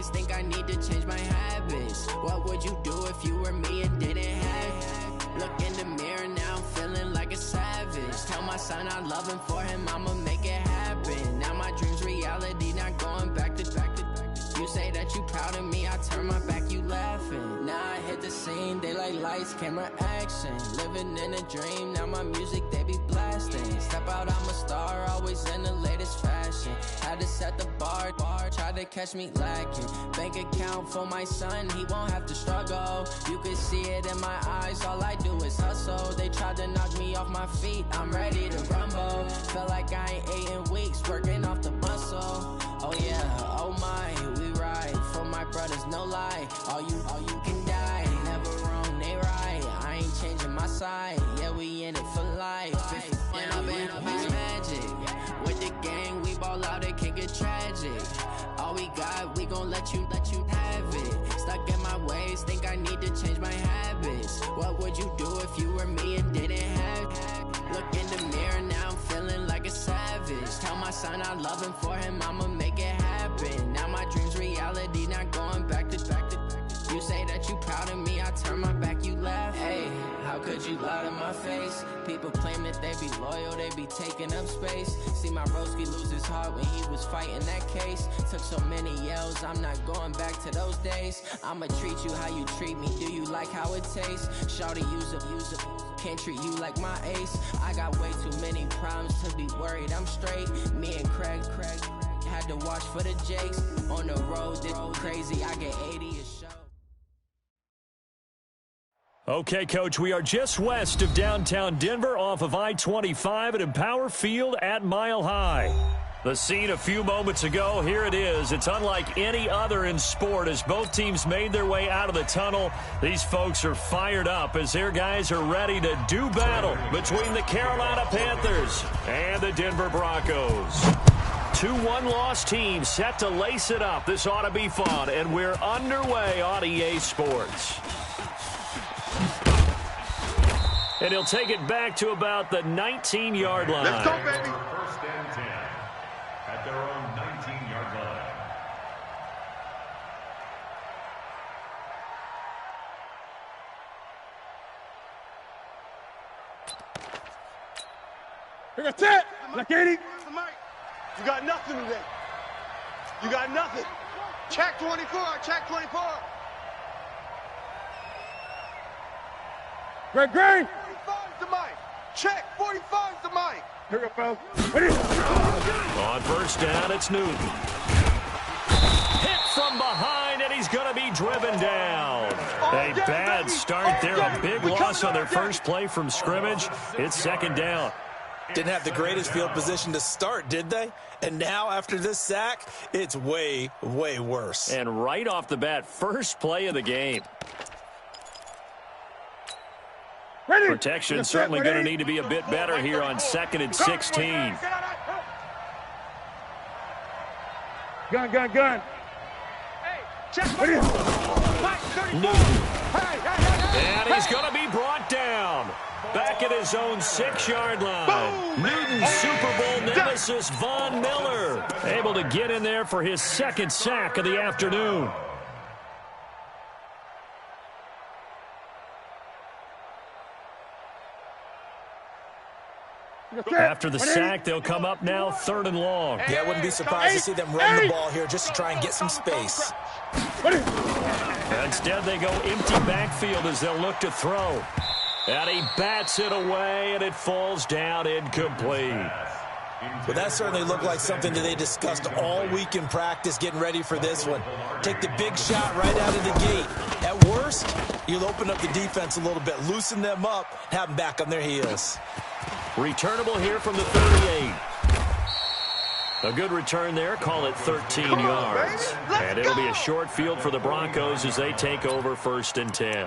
ways, think I need to change my habits. What would you do if you were me and didn't have? Look in the mirror now, I'm feeling like a savage. Tell my son I love him, for him I'ma make it happen. Now my dream's reality, not going back to. You say that you proud of me, I turn my back, you laughing. Now I hit the scene, they like lights, camera, action. Living in a dream, now my music they be blasting. Step out, I'm a star, always in the latest fashion. Had to set the bar, try to catch me lacking. Bank account for my son, he won't have to struggle. You can see it in my eyes, all I do is hustle. They tried to knock me off my feet, I'm ready to rumble. Felt like I ain't ate in weeks, working off the muscle. Oh yeah, oh my, we ride for my brothers, no lie. All you can die, never wrong, they right. I ain't changing my side, yeah, we in it for life. And I've been magic with the gang, we ball out, it can get tragic. All we got, we gon' let you have it. Stuck in my ways, think I need to change my habits. What would you do if you were me and didn't have? Look in the mirror now, I'm feeling like a savage. Tell my son I love him, for him I'ma make it happen. Now my dream's reality, not going back to. You say that you proud of me, I turn my back, you laugh. Hey, how could you lie to my face? People claim that they be loyal, they be taking up space. See my broski lose his heart when he was fighting that case. Took so many yells, I'm not going back to those days. I'ma treat you how you treat me, do you like how it tastes? Shawty, use up, can't treat you like my ace. I got way too many problems to be worried, I'm straight. Me and Craig had to watch for the Jakes. On the road, this crazy, I get 80 a show. Okay, Coach, we are just west of downtown Denver off of I-25 at Empower Field at Mile High. The scene a few moments ago, here it is. It's unlike any other in sport as both teams made their way out of the tunnel. These folks are fired up as their guys are ready to do battle between the Carolina Panthers and the Denver Broncos. 2 one-loss teams set to lace it up. This ought to be fun, and we're underway on EA Sports. And he'll take it back to about the 19-yard line. Let's go, baby. First and 10 at their own 19-yard line. That's it. Look, Katie. You got nothing today. You got nothing. Check 24. Check 24. Greg. 45's the mic. Check. 45's the mic. Here we go, fellas. On first down, it's Newton. Hit from behind, and he's going to be driven down. A bad start there. A big loss on their first play from scrimmage. It's second down. Didn't have the greatest field position to start, did they? And now, after this sack, it's way, way worse. And right off the bat, first play of the game. Protection certainly going to need to be a bit better here on 2nd and 16. Gun. Hey, check. And he's going to be brought down. Back at his own 6-yard line. Newton's Super Bowl nemesis, Von Miller, able to get in there for his second sack of the afternoon. After the sack, they'll come up now 3rd and long. Yeah, I wouldn't be surprised to see them run the ball here just to try and get some space. Instead, they go empty backfield as they'll look to throw. And he bats it away, and it falls down incomplete. Well, that certainly looked like something that they discussed all week in practice getting ready for this one. Take the big shot right out of the gate. At worst, you'll open up the defense a little bit, loosen them up, have them back on their heels. Returnable here from the 38. A good return there. Call it 13 yards. And it'll be a short field for the Broncos as they take over 1st and 10.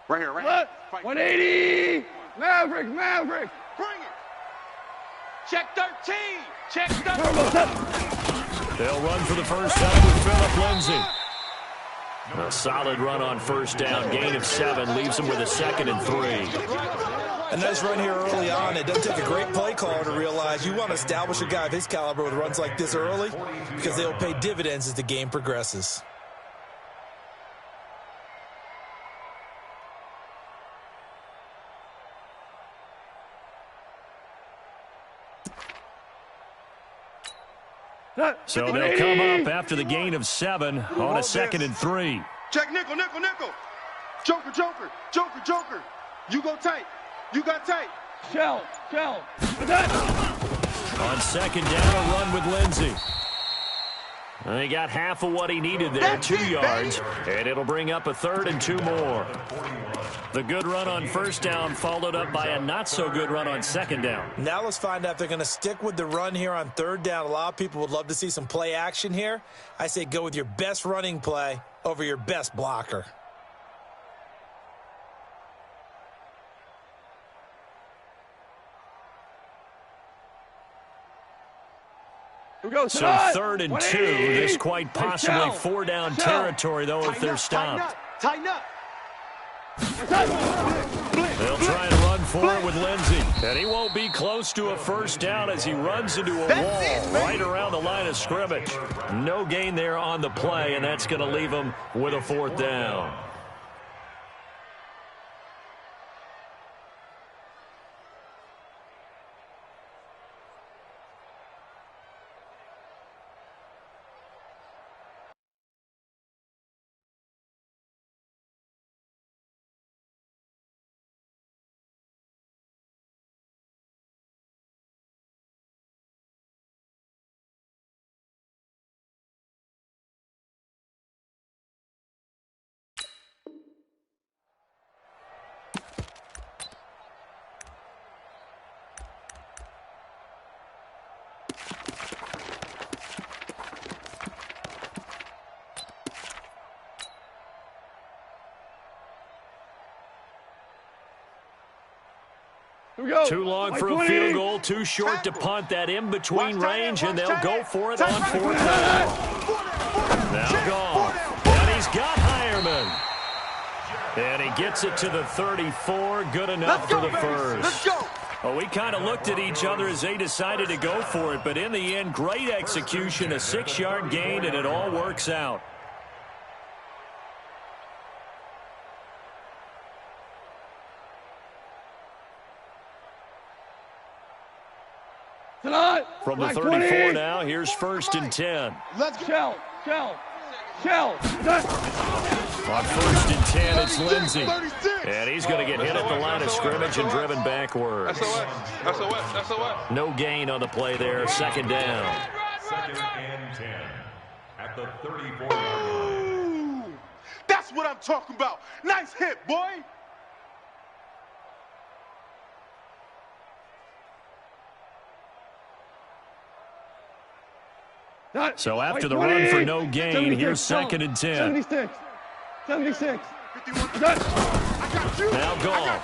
Right here. 180. Maverick. Bring it. Check 13. Check 13. They'll run for the first time with Phillip Lindsay. A solid run on first down. Gain of 7 leaves them with a 2nd and 3. A nice run here early on. It doesn't take a great play caller to realize you want to establish a guy of his caliber with runs like this early because they'll pay dividends as the game progresses. So they'll come up after the gain of 7 on a 2nd and 3. Check nickel, nickel, nickel. Joker, joker, joker, joker. You go tight. You got tight. Shell. On 2nd down, a run with Lindsay. And he got half of what he needed there, 2 yards, and it'll bring up a 3rd and 2 more. The good run on first down followed up by a not-so-good run on 2nd down. Now let's find out if they're going to stick with the run here on 3rd down. A lot of people would love to see some play action here. I say go with your best running play over your best blocker. So 3rd and 2, this quite possibly 4-down territory, though, if they're stopped. Tighten up. They'll try to run for it with Lindsay. And he won't be close to a first down as he runs into a wall right around the line of scrimmage. No gain there on the play, and that's going to leave him with a 4th down. Too long for a field goal, too short to punt. That in-between range, and they'll go for it on 4th down. Now gone. And he's got Hireman. And he gets it to the 34. Good enough for the first. Let's go. Well, we kind of looked at each other as they decided to go for it, but in the end, great execution, a 6-yard gain, and it all works out. From the 34 now, here's 1st and 10. Let's go. Shell. On 1st and 10, it's Lindsay. And he's going to get hit at the line of scrimmage and driven backwards. SOS. No gain on the play there, 2nd down. 2nd and 10 at the 34-yard line. That's what I'm talking about. Nice hit, boy. So after the run for no gain, here's 2nd and 10. 76. Now gone.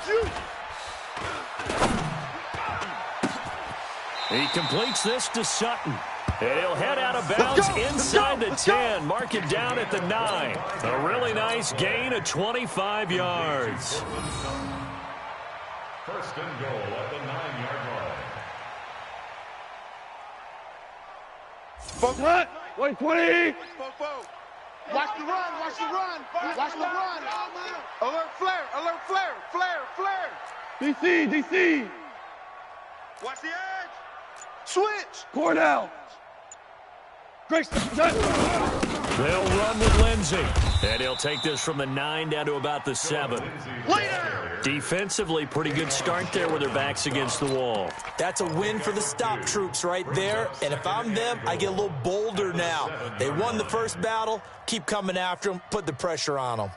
He completes this to Sutton. And he'll head out of bounds inside the 10. Mark it down at the 9. A really nice gain of 25 yards. 1st and goal at the 9-yard line. What? 120. Watch the run. Watch the run. Alert flare. DC. Watch the edge. Switch. Cornell. Great. They'll run with Lindsay. And he'll take this from the 9 down to about the 7. Defensively, pretty good start there with their backs against the wall. That's a win for the stop troops right there. And if I'm them, I get a little bolder now. They won the first battle. Keep coming after them. Put the pressure on them.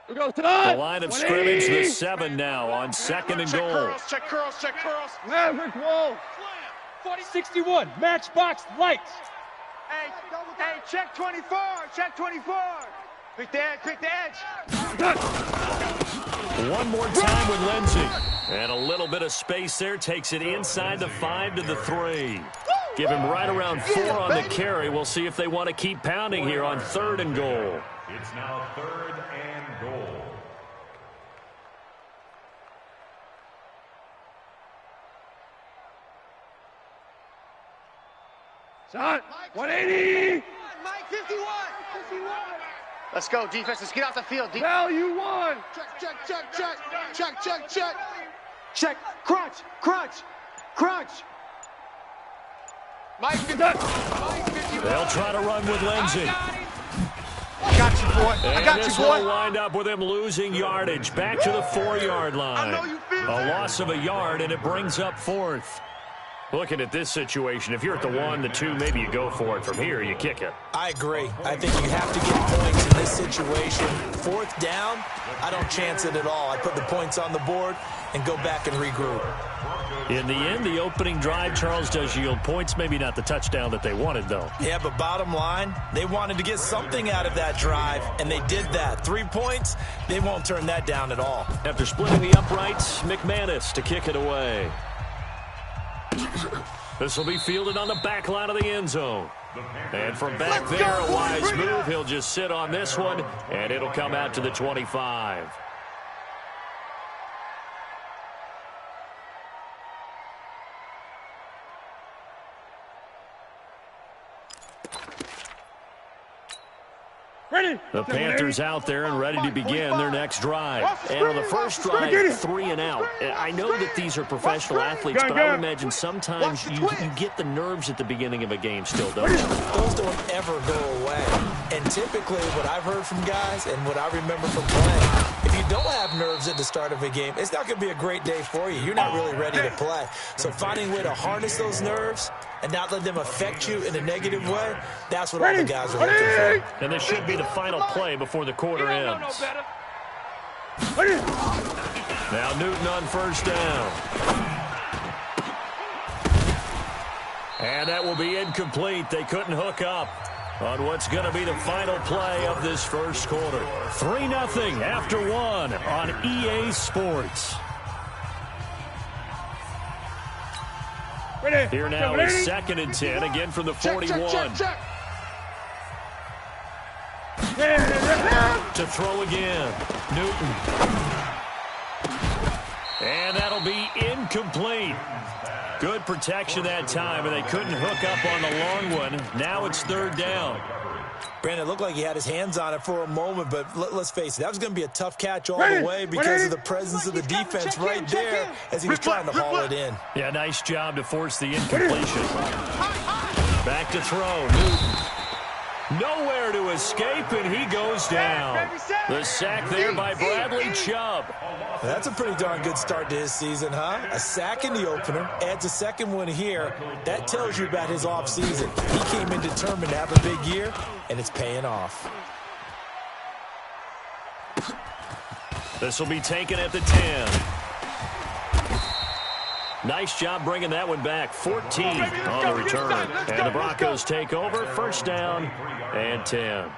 The line of scrimmage, the 7 now on 2nd and goal. Check curls. Maverick Wolf. 40-61, matchbox lights. Hey, check 24. Pick the edge. One more time with Lindsay. And a little bit of space there. Takes it inside the 5 to the 3. Give him right around 4 on the carry. We'll see if they want to keep pounding here on 3rd and goal. It's now 3rd and goal. Shot. 180. Mike, 51. Let's go, defense. Let's get off the field. Value 1. Check. Check. Crunch. Mike, 51. They'll try to run with Lindsey. I got you, boy. And this will wind up with him losing yardage. Back to the 4-yard line. A loss of a yard, and it brings up 4th. Looking at this situation, if you're at the 1, the 2, maybe you go for it. From here, you kick it. I agree. I think you have to get points in this situation. 4th down, I don't chance it at all. I put the points on the board and go back and regroup. In the end, the opening drive, Charles, does yield points. Maybe not the touchdown that they wanted, though. Yeah, but bottom line, they wanted to get something out of that drive, and they did that. 3 points, they won't turn that down at all. After splitting the uprights, McManus to kick it away. This will be fielded on the back line of the end zone. And from back there, a wise move. He'll just sit on this one, and it'll come out to the 25. Ready. The Panthers out there and ready to begin their next drive. And on the first drive, 3 and out. I know that these are professional athletes, but I would imagine sometimes you get the nerves at the beginning of a game still, don't you? Those don't ever go away. And typically what I've heard from guys and what I remember from playing, if you don't have nerves at the start of a game, it's not going to be a great day for you. You're not really ready to play. So finding a way to harness those nerves and not let them affect you in a negative way, that's what all the guys are looking for. And this should be the final play before the quarter ends. Now Newton on first down. And that will be incomplete. They couldn't hook up on what's going to be the final play of this first quarter. 3-0 after 1 on EA Sports. Here now is 2nd and 10, again from the 41. Check. To throw again, Newton. And that'll be incomplete. Good protection that time, and they couldn't hook up on the long one. Now it's 3rd down. Brandon, it looked like he had his hands on it for a moment, but let's face it, that was going to be a tough catch all the way because of the presence of the defense right there as he was trying to haul it in. Yeah, nice job to force the incompletion. Back to throw, Newton. Nowhere to escape, and he goes down. The sack there by Bradley Chubb. That's a pretty darn good start to his season, huh? A sack in the opener, adds a second one here. That tells you about his offseason. He came in determined to have a big year, and it's paying off. This will be taken at the 10. Nice job bringing that one back. 14 on the return. And the Broncos take over. First down and 10.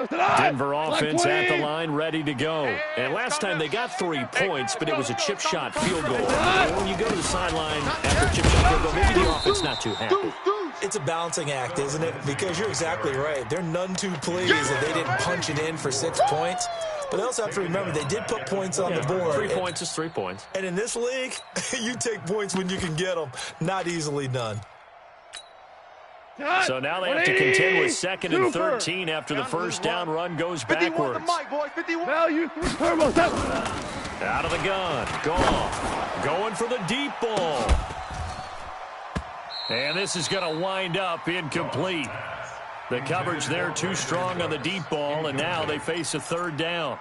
Denver offense at the line, ready to go. And last time they got 3 points, but it was a chip shot field goal. When you go to the sideline after a chip shot field goal, maybe the offense not too happy. It's a balancing act, isn't it? Because you're exactly right. They're none too pleased that they didn't punch it in for 6 points. But they also have to remember they did put points on the board. 3 points is 3 points. And in this league, you take points when you can get them. Not easily done. So now they have to contend with 2nd and 13 after the first down run goes backwards. Out of the gun. Gone. Going for the deep ball. And this is going to wind up incomplete. The coverage there too strong on the deep ball, and now they face a 3rd down.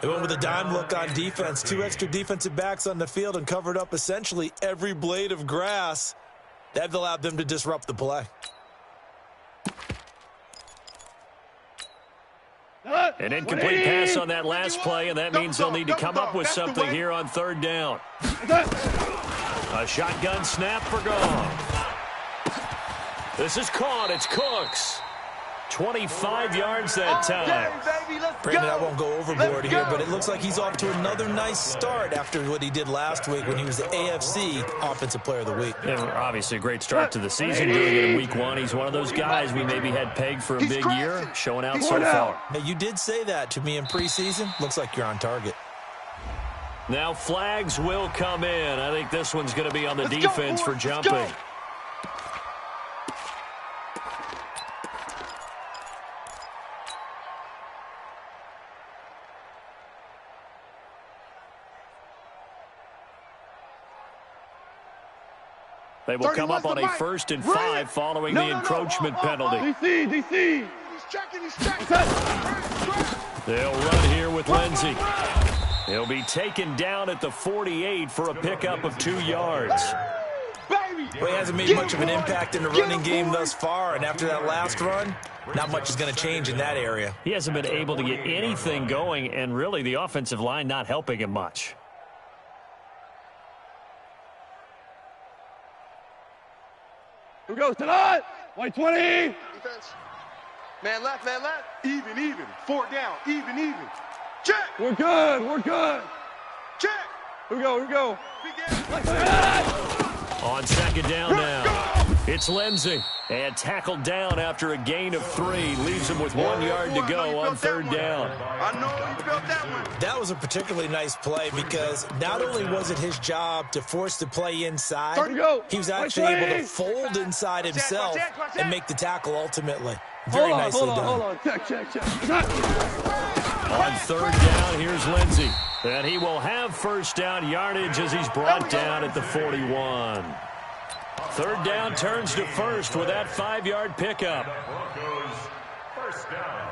They went with a dime look on defense. 2 extra defensive backs on the field and covered up essentially every blade of grass. That allowed them to disrupt the play. An incomplete pass on that last play, and that means they'll need to come up with something here on 3rd down. A shotgun snap for Gone. This is caught. It's Cooks. 25 yards that time. Brandon, I won't go overboard here, but it looks like he's off to another nice start after what he did last week when he was the AFC Offensive Player of the Week. Yeah, obviously a great start to the season doing it in week 1. He's one of those guys we maybe had pegged for a big year, showing out so far. Now, you did say that to me in preseason. Looks like you're on target. Now flags will come in. I think this one's going to be on the defense for jumping. They will come up on a 1st and 5 following the encroachment penalty. DC. He's checking. They'll run here with Lindsey. He'll be taken down at the 48 for a pickup of 2 yards. Well, he hasn't made much of an impact in the running game thus far, and after that last run, not much is going to change in that area. He hasn't been able to get anything going, and really the offensive line not helping him much. Who goes to that? 120. Defense. Man left. Even. 4 down. Even. Check. We're good. Check. Who go? Big On 2nd down now, it's Lindsey. And tackled down after a gain of 3. Leaves him with 1 yard to go on 3rd down. I know you felt that one. That was a particularly nice play because not only was it his job to force the play inside, he was actually able to fold inside himself and make the tackle ultimately. Very nicely done. Hold on. Check. On 3rd down, here's Lindsey. And he will have 1st down yardage as he's brought down at the 41. 3rd down turns to 1st with that 5-yard pickup. Broncos 1st down.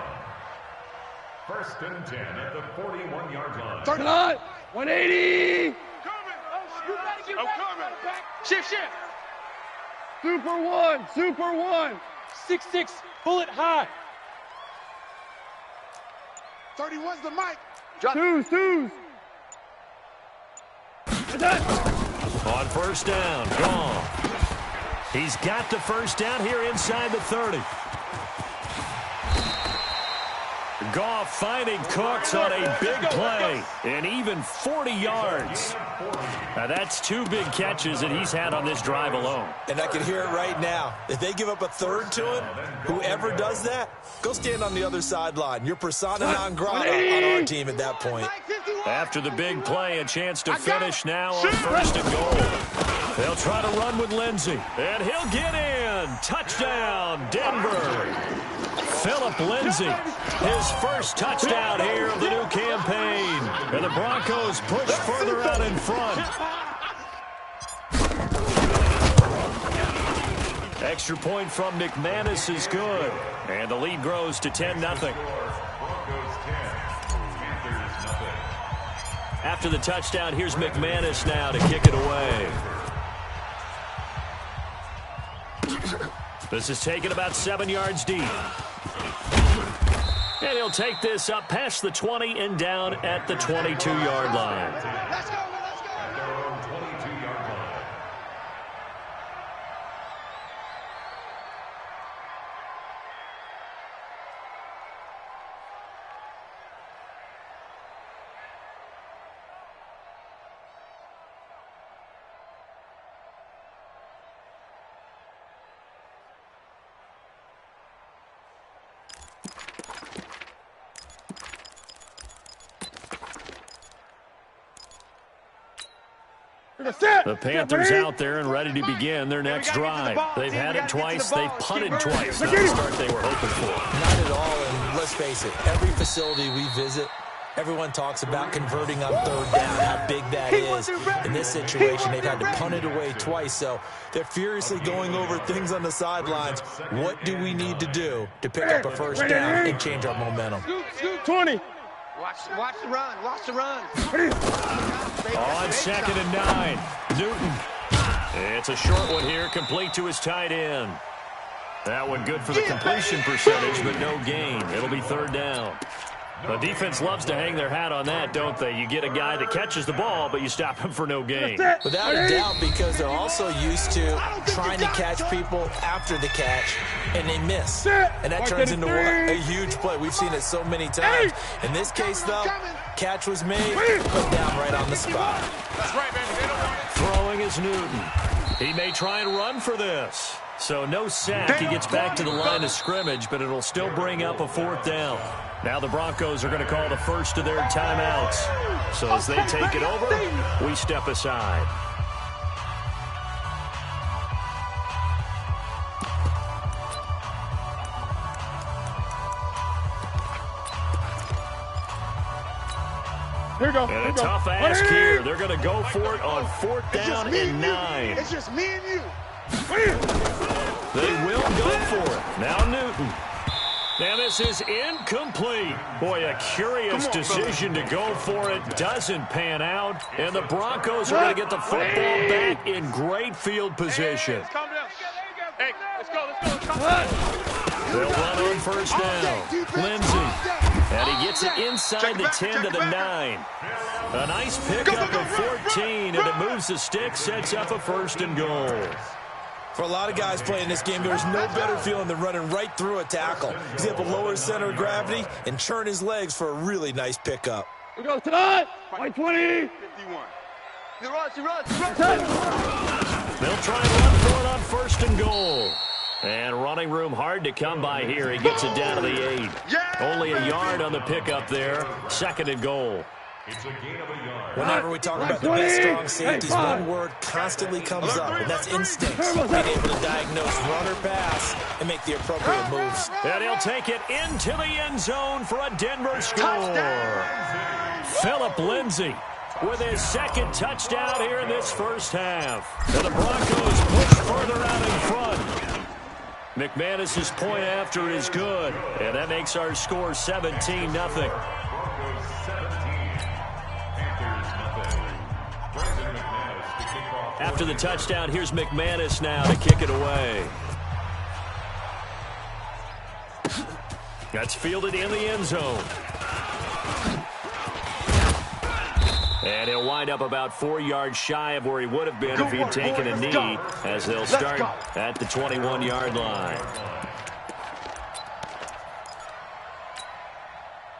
1st and 10 at the 41-yard line. 180. I'm coming. Shift. Super one. 6'6", bullet high. 31's the mic. Twos. On 1st down, gone. He's got the 1st down here inside the 30. Goff finding Cooks on a big play, and even 40 yards. Now that's 2 big catches that he's had on this drive alone. And I can hear it right now. If they give up a 3rd to him, whoever does that, go stand on the other sideline. You're persona non grata on our team at that point. After the big play, a chance to finish now on 1st and goal. They'll try to run with Lindsey, and he'll get in. Touchdown, Denver. Philip Lindsey, his 1st touchdown here of the new campaign. And the Broncos push further out in front. Extra point from McManus is good. And the lead grows to 10-0. After the touchdown, here's McManus now to kick it away. This is taken about 7 yards deep. And he'll take this up past the 20 and down at the 22-yard line. Let's go. The Panthers out there and ready to begin their next drive. They've had it twice. They've punted twice. Not the start they were hoping for. Not at all, and let's face it, every facility we visit, everyone talks about converting on 3rd down, how big that is. In this situation, they've had to punt it away twice, so they're furiously going over things on the sidelines. What do we need to do to pick up a 1st down and change our momentum? 20. Watch the run. On 2nd and 9, Newton. It's a short one here, complete to his tight end. That one good for the completion percentage, but no gain. It'll be 3rd down. The defense loves to hang their hat on that, don't they? You get a guy that catches the ball, but you stop him for no gain. Without a doubt, because they're also used to trying to catch people after the catch, and they miss. And that turns into what? A huge play. We've seen it so many times. In this case, though, catch was made, put down right on the spot. That's right, baby. Throwing is Newton. He may try and run for this. So no sack. He gets back to the line of scrimmage, but it'll still bring up a 4th down. Now the Broncos are going to call the first of their timeouts. So as they take it over, we step aside. Here we go. And a tough ask here. They're going to go for it on 4th down and 9. It's just me and you. They will go for it. Now Newton. Now this is incomplete. Boy, a curious decision to go for it. Doesn't pan out. And the Broncos are going to get the football back in great field position. Hey, calm down. Hey, let's go. They'll run on 1st down. Lindsey. And he gets it inside the 10 to the 9. A nice pickup of 14, and it moves the stick, sets up a 1st and goal. For a lot of guys playing this game, there's no better feeling than running right through a tackle. He's able to lower his center of gravity and churn his legs for a really nice pickup. We go tonight. White 20. 51. He runs. They'll try and run for it on 1st and goal. And running room hard to come by here. He gets it down to the 8. Only a yard on the pickup there. 2nd and goal. It's a gain of a yard. Whenever we talk about the best strong safeties, one word constantly comes up, and that's instincts. Being able to diagnose run or pass and make the appropriate moves. And he'll take it into the end zone for a Denver score. Philip Lindsay with his 2nd touchdown here in this first half. And the Broncos push further out in front. McManus's point after is good, and that makes our score 17-0. After the touchdown, here's McManus now to kick it away. That's fielded in the end zone. And he'll wind up about 4 yards shy of where he would have been if he had taken a knee, as they'll start at the 21-yard line.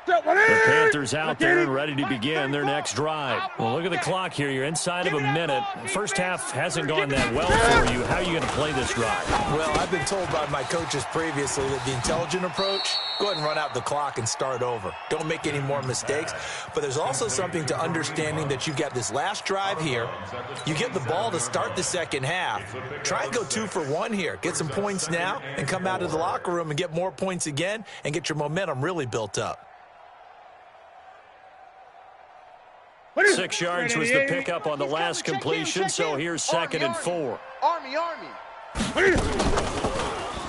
The Panthers out there and ready to begin their next drive. Well, look at the clock here. You're inside of a minute. First half hasn't gone that well for you. How are you going to play this drive? Well, I've been told by my coaches previously that the intelligent approach, go ahead and run out the clock and start over. Don't make any more mistakes. But there's also something to understanding that you've got this last drive here. You get the ball to start the second half. Try and go 2 for 1 here. Get some points now and come out of the locker room and get more points again and get your momentum really built up. 6 yards was the pickup on the last completion, so here's 2nd and 4. Army.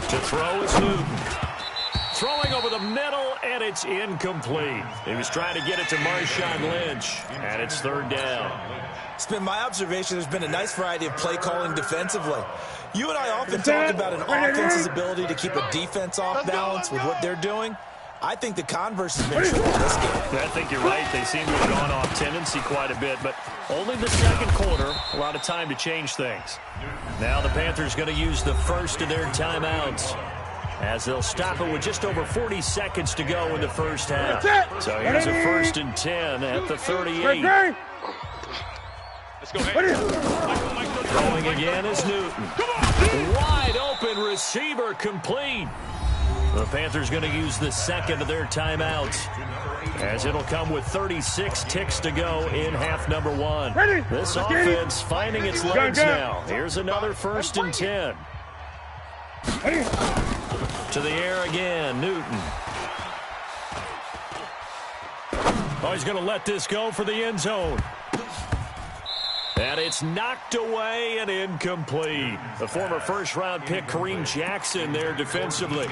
To throw is Newton. Throwing over the middle, and it's incomplete. He was trying to get it to Marshawn Lynch, and it's 3rd down. It's been my observation there's been a nice variety of play calling defensively. You and I often talk about an offense's ability to keep a defense off balance with what they're doing. I think the converse has been true in this game. I think you're right. They seem to have gone off tendency quite a bit, but only the second quarter, a lot of time to change things. Now the Panthers going to use the first of their timeouts, as they'll stop it with just over 40 seconds to go in the first half. So here's a 1st and 10 at the 38. Let's go. Throwing again is Newton. Wide open receiver, complete. The Panthers going to use the 2nd of their timeouts, as it'll come with 36 ticks to go in half number 1. This offense finding its legs now. Here's another 1st and 10. To the air again, Newton. Oh, he's going to let this go for the end zone. And it's knocked away and incomplete. The former first-round pick, Kareem Jackson, there defensively.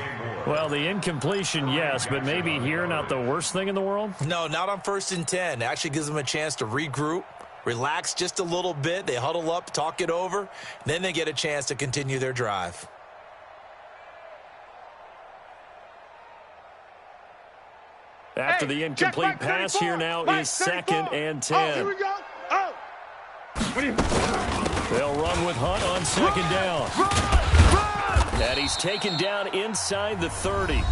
Well, the incompletion, yes, but maybe here not the worst thing in the world? No, not on 1st and 10. It actually gives them a chance to regroup, relax just a little bit. They huddle up, talk it over. Then they get a chance to continue their drive. After the incomplete pass, here now is 2nd and 10. Oh, here we go. Oh. They'll run with Hunt on 2nd down. And he's taken down inside the 30.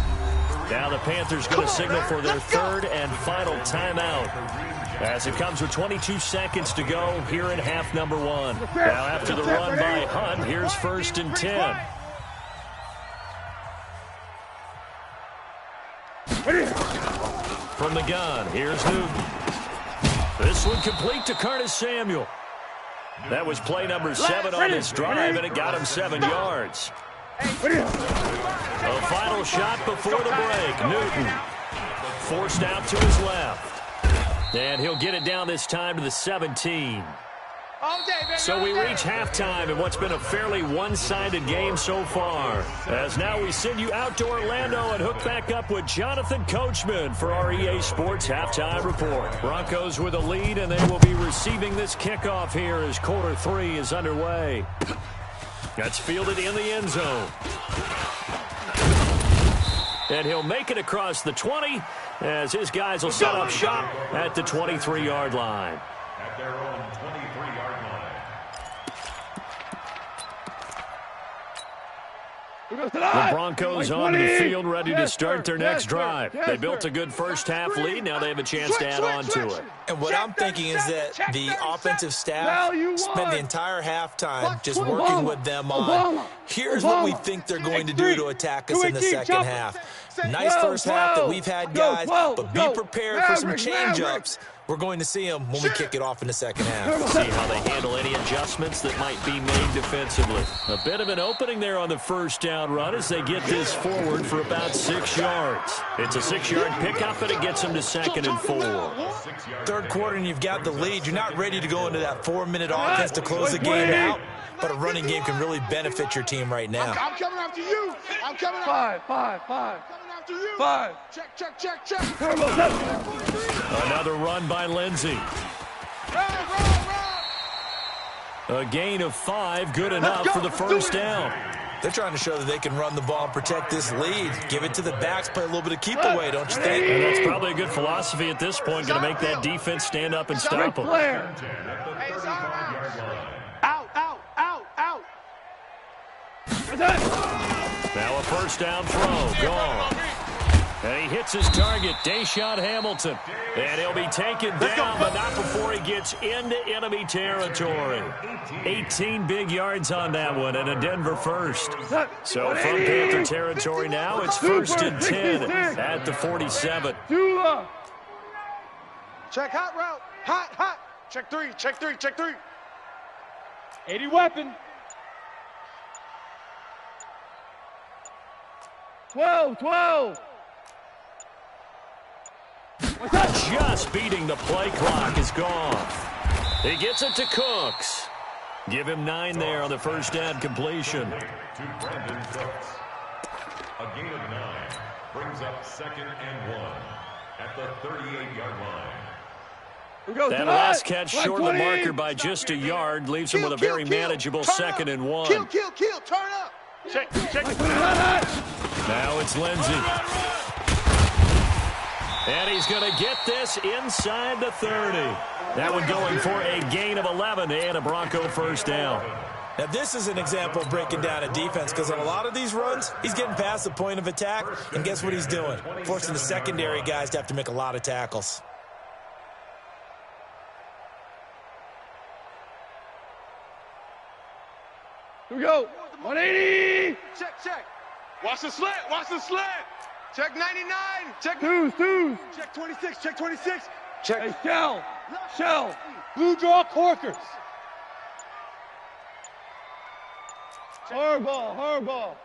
Now the Panthers going to signal for their 3rd and final timeout, as it comes with 22 seconds to go here in half number 1. Now after the run by Hunt, here's 1st and 10. From the gun, here's Newton. This one complete to Curtis Samuel. That was play number 7 on this drive, and it got him 7 yards. A final shot before the break. Newton forced out to his left. And he'll get it down this time to the 17. So we reach halftime in what's been a fairly one-sided game so far. As now we send you out to Orlando and hook back up with Jonathan Coachman for our EA Sports Halftime Report. Broncos with a lead, and they will be receiving this kickoff here as quarter 3 is underway. That's fielded in the end zone. And he'll make it across the 20 as his guys will set up shop at the 23-yard line. At their own 23-yard line. The Broncos on the field ready to start their next drive. They built a good first half lead. Now they have a chance to add on to it. And what I'm thinking is that the offensive staff spent the entire halftime just working with them on, here's what we think they're going to do to attack us in the second half. Nice first half that we've had, guys, but be prepared for some change-ups. We're going to see them when we kick it off in the second half. See how they handle any adjustments that might be made defensively. A bit of an opening there on the first down run as they get this forward for about 6 yards. It's a 6-yard pickup, and it gets them to 2nd and 4. Third quarter, and you've got the lead. You're not ready to go into that 4-minute offense to close the game out, but a running game can really benefit your team right now. I'm coming after you. I'm coming after you. 5. Check. Another run by Lindsey. A gain of 5, good enough for the first down. They're trying to show that they can run the ball and protect this lead. Give it to the backs, play a little bit of keep away, don't you think? And that's probably a good philosophy at this point, going to make that defense stand up and stop them. Out. Now a first down throw, gone. And he hits his target, Deshaun Hamilton. And he'll be taken down, but not before he gets into enemy territory. 18 big yards on that one, and a Denver first. So from Panther territory now, it's 1st and 10 at the 47. Check hot route. Hot. Check three. 80 weapon. 12. Just beating the play clock is gone. He gets it to Cooks. Give him 9 there on the first down completion. To Brandon Cooks. A gain of 9 brings up 2nd and 1 at the 38-yard line. That last catch short of the marker by just a yard leaves him with a very manageable 2nd and 1. Kill. Turn up. Check. Now it's Lindsey. And he's going to get this inside the 30. That one going for a gain of 11 and a Bronco first down. Now, this is an example of breaking down a defense, because on a lot of these runs, he's getting past the point of attack, and guess what he's doing? Forcing the secondary guys to have to make a lot of tackles. Here we go. 180. Check. Watch the slant. Check 99. Check Twos. Check 26. Hey, shell. Blue draw corkers. Hardball.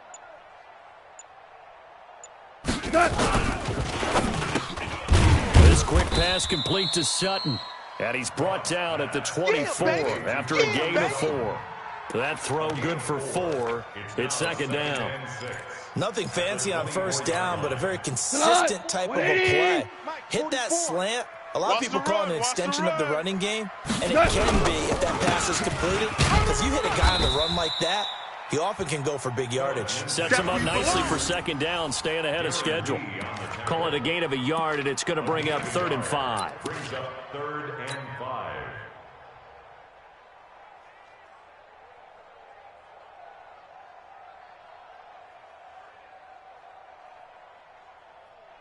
This quick pass complete to Sutton. And he's brought down at the 24 after a gain of 4. That throw good for 4. It's 2nd down. Nothing fancy on first down, but a very consistent type of a play. Hit that slant. A lot of people call it an extension of the running game, and it can be if that pass is completed, because you hit a guy on the run like that, he often can go for big yardage. Sets him up nicely for second down, staying ahead of schedule. Call it a gain of a yard, and it's going to bring up 3rd and 5. Brings up 3rd and 5.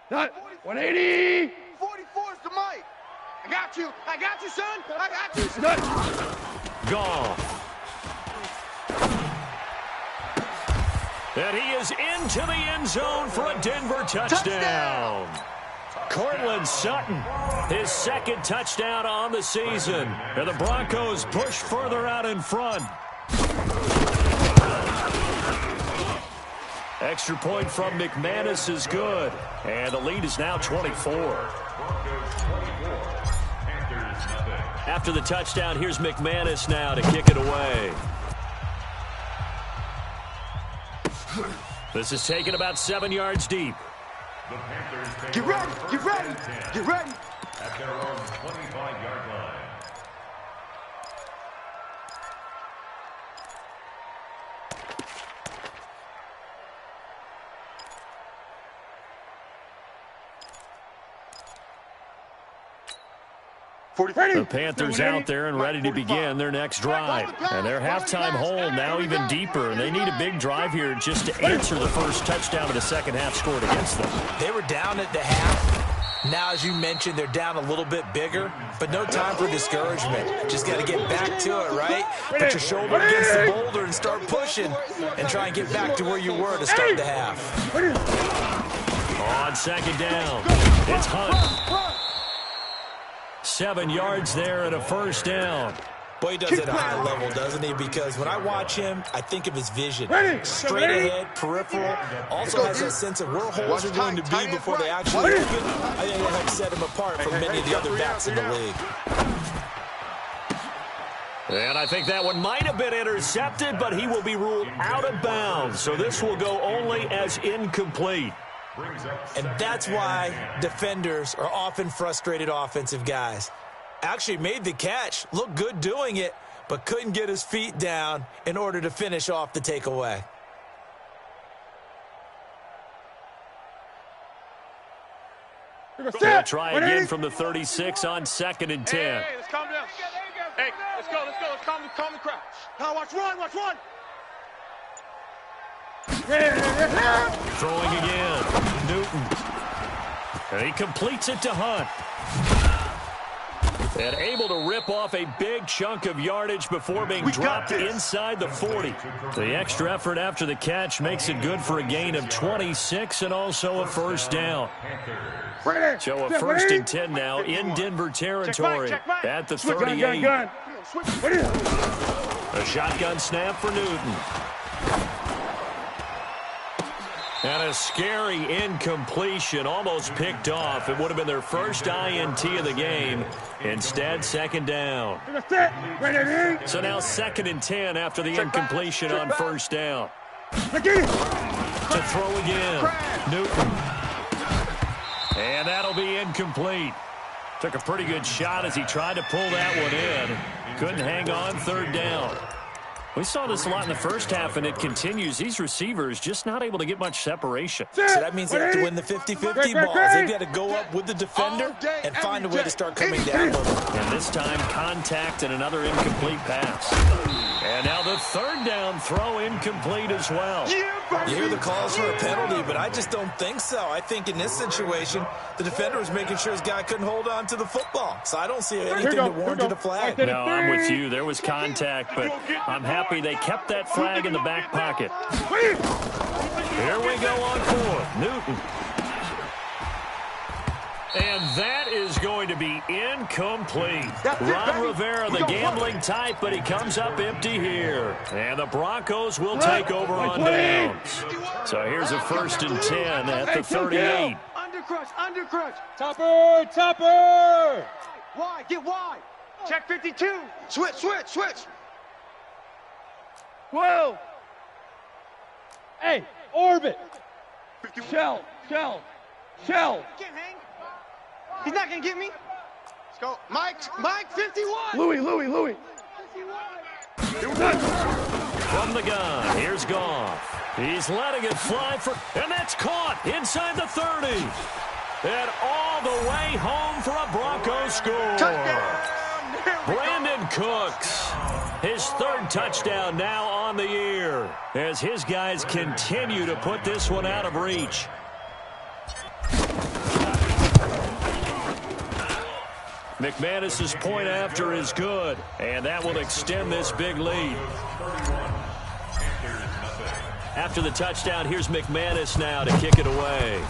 Not 180. 44 is the mic. I got you, son. I got you, son. Gone. And he is into the end zone for a Denver touchdown. Cortland Sutton, his 2nd touchdown on the season. And the Broncos push further out in front. Extra point from McManus is good. And the lead is now 24. After the touchdown, here's McManus now to kick it away. This is taken about 7 yards deep. Get ready, get ready, get ready. At their own 25-yard line. The Panthers out there and ready to begin their next drive. And their halftime hole now even deeper. And they need a big drive here just to answer the first touchdown of the second half scored against them. They were down at the half. Now, as you mentioned, they're down a little bit bigger, but no time for discouragement. Just got to get back to it, right? Put your shoulder against the boulder and start pushing and try and get back to where you were to start the half. On second down, it's Hunt. 7 yards there and a first down. Boy, he does it at a high level, doesn't he? Because when I watch him, I think of his vision. Straight ahead, peripheral. Also has that sense of where holes are going to be before they actually open. I think that helps set him apart from many of the other backs in the league. And I think that one might have been intercepted, but he will be ruled out of bounds. So this will go only as incomplete. And that's why defenders are often frustrated offensive guys. Actually made the catch, looked good doing it, but couldn't get his feet down in order to finish off the takeaway. They'll try again from the 36 on 2nd and 10. Hey, let's calm down. Hey, let's go. Let's calm the crowd. Now watch run. Throwing again, Newton. And he completes it to Hunt. And able to rip off a big chunk of yardage before being dropped inside the 40. The extra effort after the catch makes it good for a gain of 26 and also a first down. So a 1st and 10 now in Denver territory at the 38. A shotgun snap for Newton. And a scary incompletion, almost picked off. It would have been their first INT of the game. Instead, 2nd down. So now 2nd and 10 after the incompletion on 1st down. To throw again, Newton. And that'll be incomplete. Took a pretty good shot as he tried to pull that one in. Couldn't hang on, 3rd down. We saw this a lot in the first half, and it continues. These receivers just not able to get much separation. So that means they have to win the 50-50 balls. They've got to go up with the defender and find a way to start coming down. And this time, contact and another incomplete pass. And now the 3rd down throw incomplete as well. You hear the calls for a penalty, but I just don't think so. I think in this situation, the defender was making sure his guy couldn't hold on to the football. So I don't see anything that warranted a flag. No, I'm with you. There was contact, but I'm happy they kept that flag in the back pocket. Here we go on 4th. Newton. And that is going to be incomplete. Ron Rivera, the gambling type, but he comes up empty here. And the Broncos will take over on downs. So here's a 1st and 10 at the 38. Undercrush. Topper. Wide, get wide. Check 52. Switch. 12. Hey, orbit. Shell. Can't hang. He's not gonna get me. Let's go. Mike 51. Louis. From the gun, here's Goff. He's letting it fly and that's caught inside the 30. And all the way home for a Broncos score. Brandon Cooks, his third touchdown now on the year as his guys continue to put this one out of reach. McManus's point after is good, and that will extend this big lead. After the touchdown, here's McManus now to kick it away.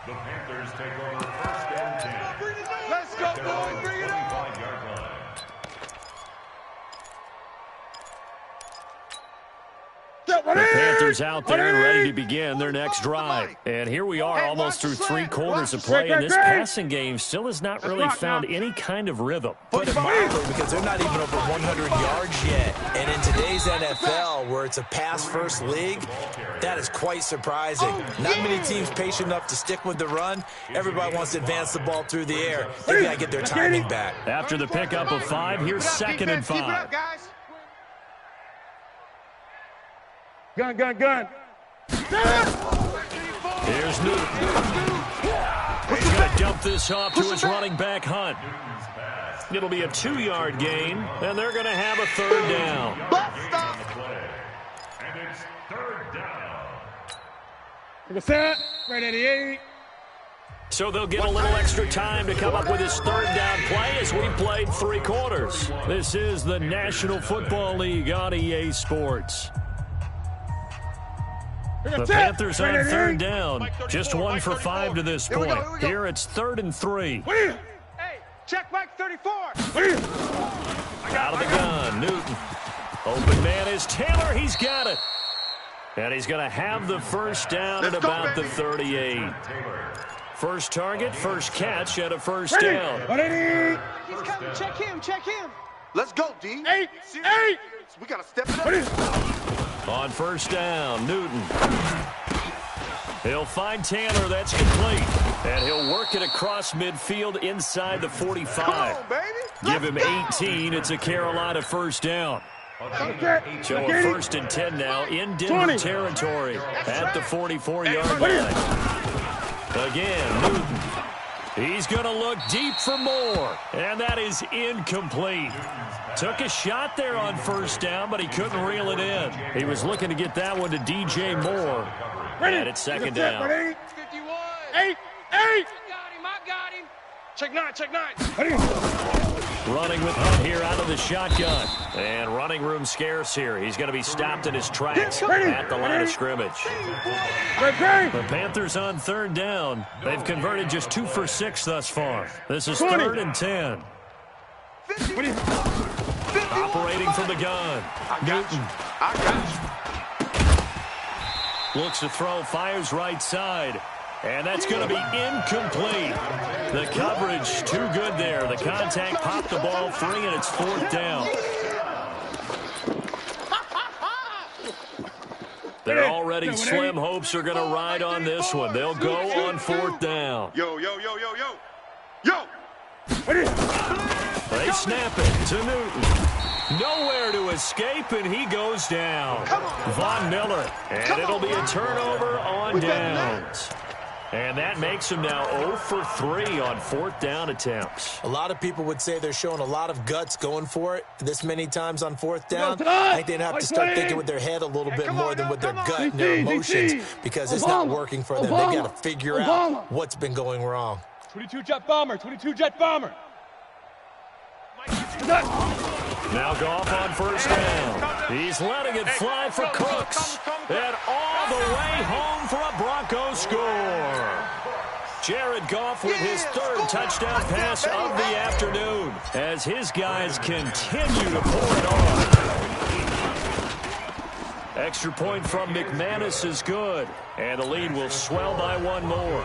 The Panthers take over first and 10. Let's go, boys. Bring it up. 25-yard line. The Panthers out there and ready to begin their next drive. And here we are almost through 3 quarters of play, and this passing game still has not really found any kind of rhythm. Put it mildly, because they're not even over 100 yards yet. And in today's NFL, where it's a pass-first league, that is quite surprising. Not many teams patient enough to stick with the run. Everybody wants to advance the ball through the air. They've got to get their timing back. After the pickup of 5, here's 2nd and 5. Gun, gun, gun. Here's Newton. He's going to dump this off to his running back, Hunt. It'll be a 2-yard gain, and they're going to have a 3rd down. And it's 3rd down. Take a set. Right 88. So they'll get a little extra time to come up with his 3rd down play as we played 3 quarters. This is the National Football League on EA Sports. The Panthers on 3rd down. Just 1 for 5 to this point. Here it's 3rd and 3. Hey, check Mike 34. Out of the gun, Newton. Open man is Taylor. He's got it. And he's going to have the first down at about the 38. First target, first catch at a 1st down. He's coming. Check him. Check him. Let's go, D. 8. We got to step it up. On 1st down, Newton. He'll find Taylor. That's complete. And he'll work it across midfield inside the 45. Come on, baby. Give him 18. It's a Carolina 1st down. So a 1st and 10 now in Denver territory at the 44-yard line. Again, Newton. He's going to look deep for more. And that is incomplete. Took a shot there on 1st down, but he couldn't reel it in. He was looking to get that one to DJ Moore. And it's 2nd down. 51. 8. I got him. Check 9. Running with Hunt here out of the shotgun. And running room scarce here. He's going to be stopped in his tracks at the line of scrimmage. The Panthers on 3rd down. They've converted just 2 for 6 thus far. This is 3rd and 10. Operating from the gun. Newton. Looks to throw, fires right side. And that's going to be incomplete. The coverage too good there. The contact popped the ball free, and it's 4th down. Their already slim hopes are going to ride on this one. They'll go on 4th down. Yo. They snap it to Newton. Nowhere to escape, and he goes down. Von Miller. And it'll be a turnover on downs. And that makes him now 0 for 3 on 4th down attempts. A lot of people would say they're showing a lot of guts going for it this many times on 4th down. I think they'd have to start thinking with their head a little bit more than with their gut and their emotions, because it's not working for them. They've got to figure out what's been going wrong. 22 jet bomber. Now Goff on 1st down. He's letting it fly for Cooks. And all the way home for a Broncos score. Jared Goff with his 3rd touchdown pass of the afternoon as his guys continue to pour it on. Extra point from McManus is good. And the lead will swell by 1 more.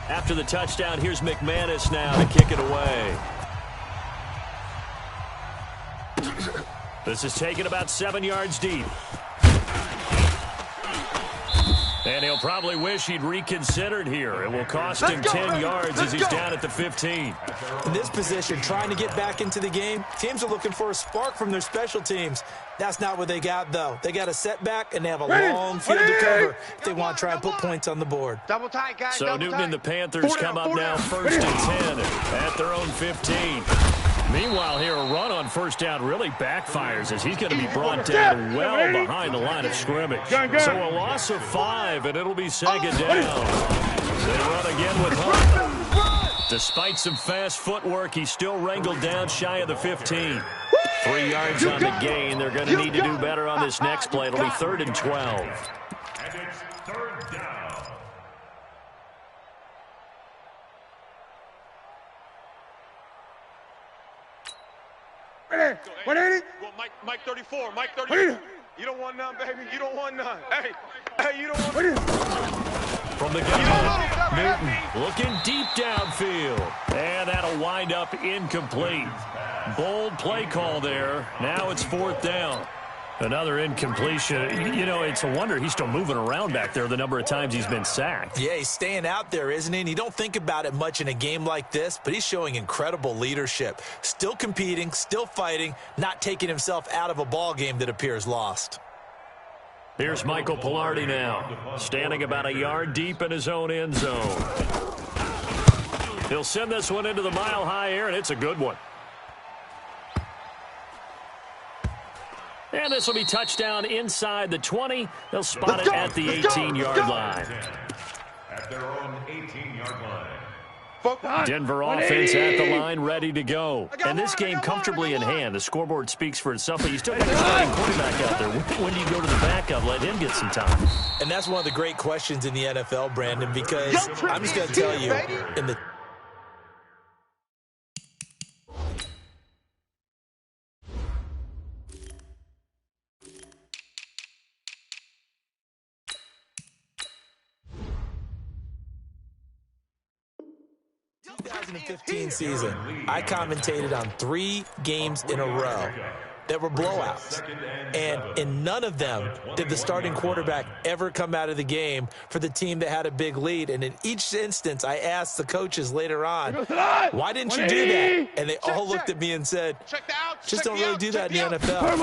After the touchdown, here's McManus now to kick it away. This is taken about 7 yards deep. And he'll probably wish he'd reconsidered here. It will cost him 10 yards as he's down at the 15. In this position, trying to get back into the game, teams are looking for a spark from their special teams. That's not what they got, though. They got a setback, and they have a long field to cover if they want to try and put points on the board. Double tight, guys. So Newton and the Panthers come up now 1st and 10 at their own 15. Meanwhile, here, a run on first down really backfires as he's going to be brought down well behind the line of scrimmage. So a loss of 5, and it'll be second down. They run again with Hunt. Despite some fast footwork, he's still wrangled down shy of the 15. 3 yards on the gain. They're going to need to do better on this next play. It'll be 3rd and 12. And it's 3rd down. Ready? 180. Well, Mike 34. Mike 34. You don't want none, baby. You don't want none. Hey, you don't want From the gun, Newton looking deep downfield. And that'll wind up incomplete. Bold play call there. Now it's 4th down. Another incompletion. You know, it's a wonder he's still moving around back there the number of times he's been sacked. Yeah, he's staying out there, isn't he? And you don't think about it much in a game like this, but he's showing incredible leadership. Still competing, still fighting, not taking himself out of a ball game that appears lost. Here's Michael Pilardi now, standing about a yard deep in his own end zone. He'll send this one into the mile-high air, and it's a good one. And this will be touchdown inside the 20. They'll spot it at the 18-yard line. At their own 18-yard line. Denver offense at the line, ready to go. And this game comfortably in hand. The scoreboard speaks for itself, but you still got your starting quarterback out there. When do you go to the backup? Let him get some time. And that's one of the great questions in the NFL, Brandon, because I'm just going to tell you, in the 2015 season, I commentated on 3 games in a row that were blowouts. And in none of them did the starting quarterback ever come out of the game for the team that had a big lead. And in each instance, I asked the coaches later on, why didn't you do that? And they all looked at me and said, just don't really do that in the NFL. You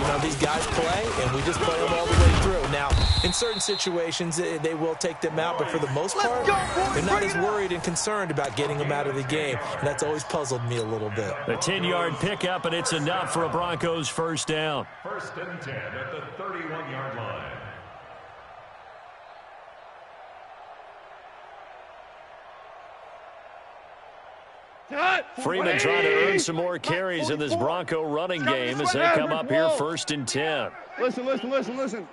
know, these guys play, and we just play them all the way through. Now, in certain situations, they will take them out, but for the most part, they're not as worried and concerned about getting them out of the game. And that's always puzzled me a little bit. A 10-yard pickup, and it's enough for a Broncos first down. 1st and 10 at the 31-yard line. Freeman trying to earn some more carries in this Bronco running game as they come up here 1st and 10. Listen.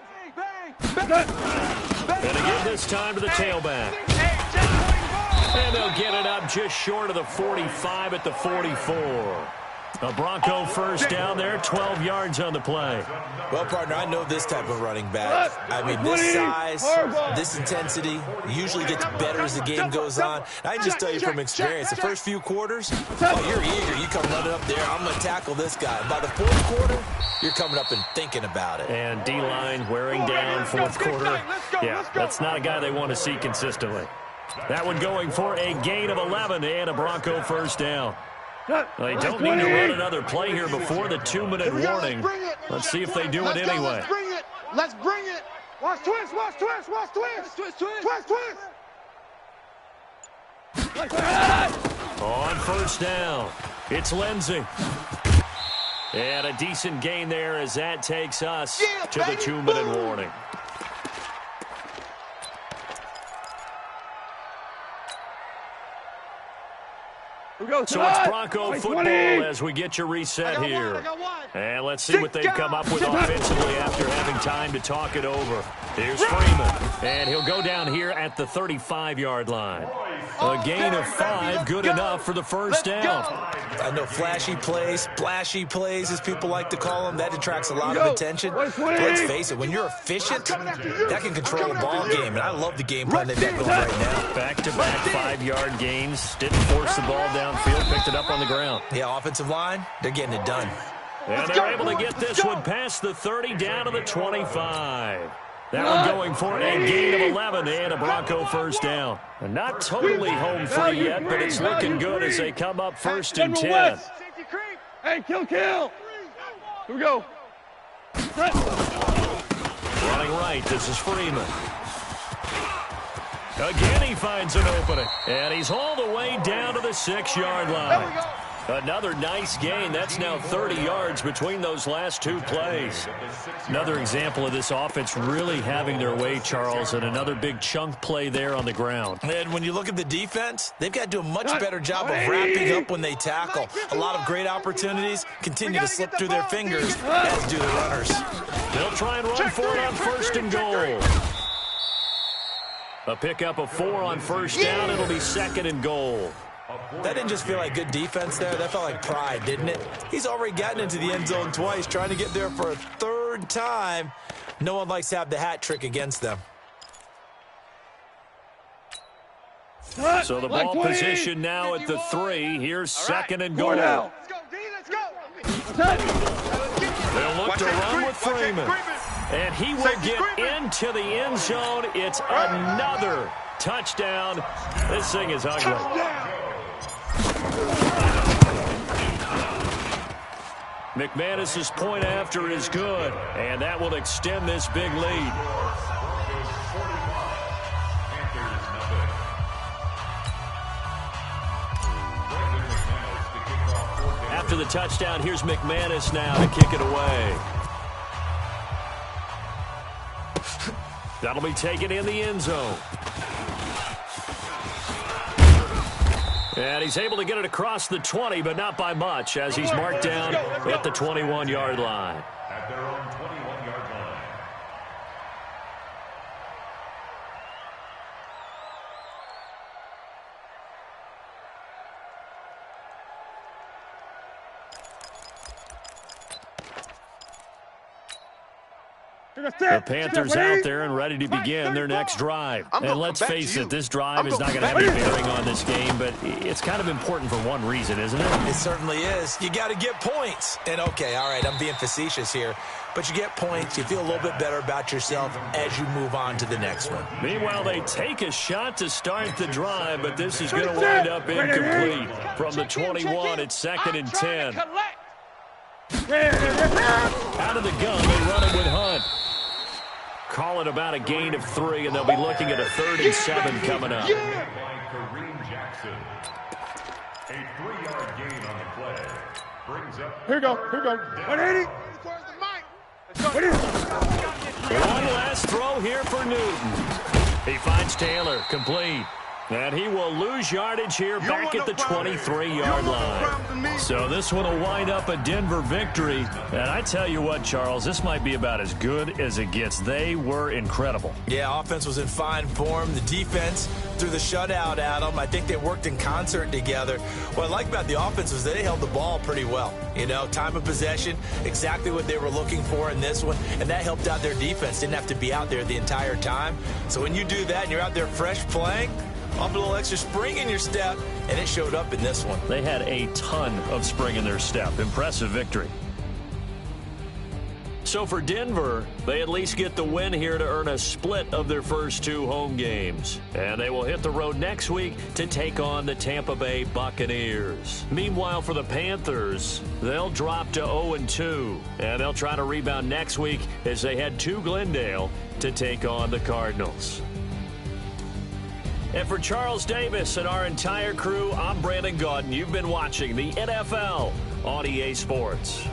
And again this time to the tailback. And they'll get it up just short of the 45 at the 44. A Bronco first down there, 12 yards on the play. Well, partner, I know this type of running back. I mean, this size, this intensity usually gets better as the game goes on. And I can just tell you from experience, the first few quarters, you're eager. You come running up there, I'm going to tackle this guy. By the 4th quarter, you're coming up and thinking about it. And D-line wearing down 4th quarter. Yeah, that's not a guy they want to see consistently. That one going for a gain of 11 and a Bronco first down. They don't need to run another play here before the 2-minute warning. Let's see if they do it anyway. Let's bring it. Watch twist. On first down, it's Lindsey. And a decent gain there as that takes us to the 2-minute warning. So it's Bronco football as we get your reset here. And let's see what they've come up with offensively after having time to talk it over. Here's Freeman, and he'll go down here at the 35-yard line. A gain of 5, good enough for the first down. I know flashy plays, splashy plays, as people like to call them, that attracts a lot of attention. But let's face it, when you're efficient, that can control a ball game. And I love the game plan they've got going right now. Back-to-back 5-yard gains. Didn't force the ball downfield, picked it up on the ground. Yeah, offensive line, they're getting it done. And they're able to get this one past the 30 down to the 25. That one going for a gain of 11 and a Bronco first down. And not totally home free yet, but it's looking good as they come up 1st and 10. Hey, kill. Here we go. Running right, this is Freeman. Again, he finds an opening. And he's all the way down to the 6-yard line. Another nice gain. That's now 30 yards between those last two plays. Another example of this offense really having their way, Charles, and another big chunk play there on the ground. And when you look at the defense, they've got to do a much better job of wrapping up when they tackle. A lot of great opportunities continue to slip through their fingers, as do the runners. They'll try and run for it on 1st and goal. A pickup of 4 on 1st down. It'll be 2nd and goal. That didn't just feel like good defense there. That felt like pride, didn't it? He's already gotten into the end zone twice, trying to get there for a 3rd time. No one likes to have the hat trick against them. So the ball position now at the 3. Here's 2nd and goal. Let's go, D, let's go. They'll look to run with Freeman. And he will get into the end zone. It's another touchdown. This thing is ugly. McManus's point after is good, and that will extend this big lead. After the touchdown, here's McManus now to kick it away. That'll be taken in the end zone. And he's able to get it across the 20, but not by much, as he's marked down at the 21-yard line. At their own 21-yard line. The Panthers out there and ready to begin their next drive. And let's face it, this drive is not going to have any bearing on this game, but it's kind of important for one reason, isn't it? It certainly is. You got to get points. And, okay, all right, I'm being facetious here. But you get points, you feel a little bit better about yourself as you move on to the next one. Meanwhile, they take a shot to start the drive, but this is going to wind up incomplete. From the 21, it's 2nd and 10. Out of the gun, they run it with Hunt. Call it about a gain of 3, and they'll be looking at a 3rd and 7 coming up. Jackson. A 3-yard gain on the play. Brings up. Here we go. 180. One last throw here for Newton. He finds Taylor, complete. And he will lose yardage here back at the 23-yard line. So this one will wind up a Denver victory. And I tell you what, Charles, this might be about as good as it gets. They were incredible. Yeah, offense was in fine form. The defense threw the shutout at them. I think they worked in concert together. What I like about the offense was they held the ball pretty well. You know, time of possession, exactly what they were looking for in this one. And that helped out their defense. Didn't have to be out there the entire time. So when you do that and you're out there fresh playing, a little extra spring in your step, and it showed up in this one. They had a ton of spring in their step. Impressive victory. So for Denver, they at least get the win here to earn a split of their first 2 home games. And they will hit the road next week to take on the Tampa Bay Buccaneers. Meanwhile, for the Panthers, they'll drop to 0-2. And they'll try to rebound next week as they head to Glendale to take on the Cardinals. And for Charles Davis and our entire crew, I'm Brandon Gaudin. You've been watching the NFL on EA Sports.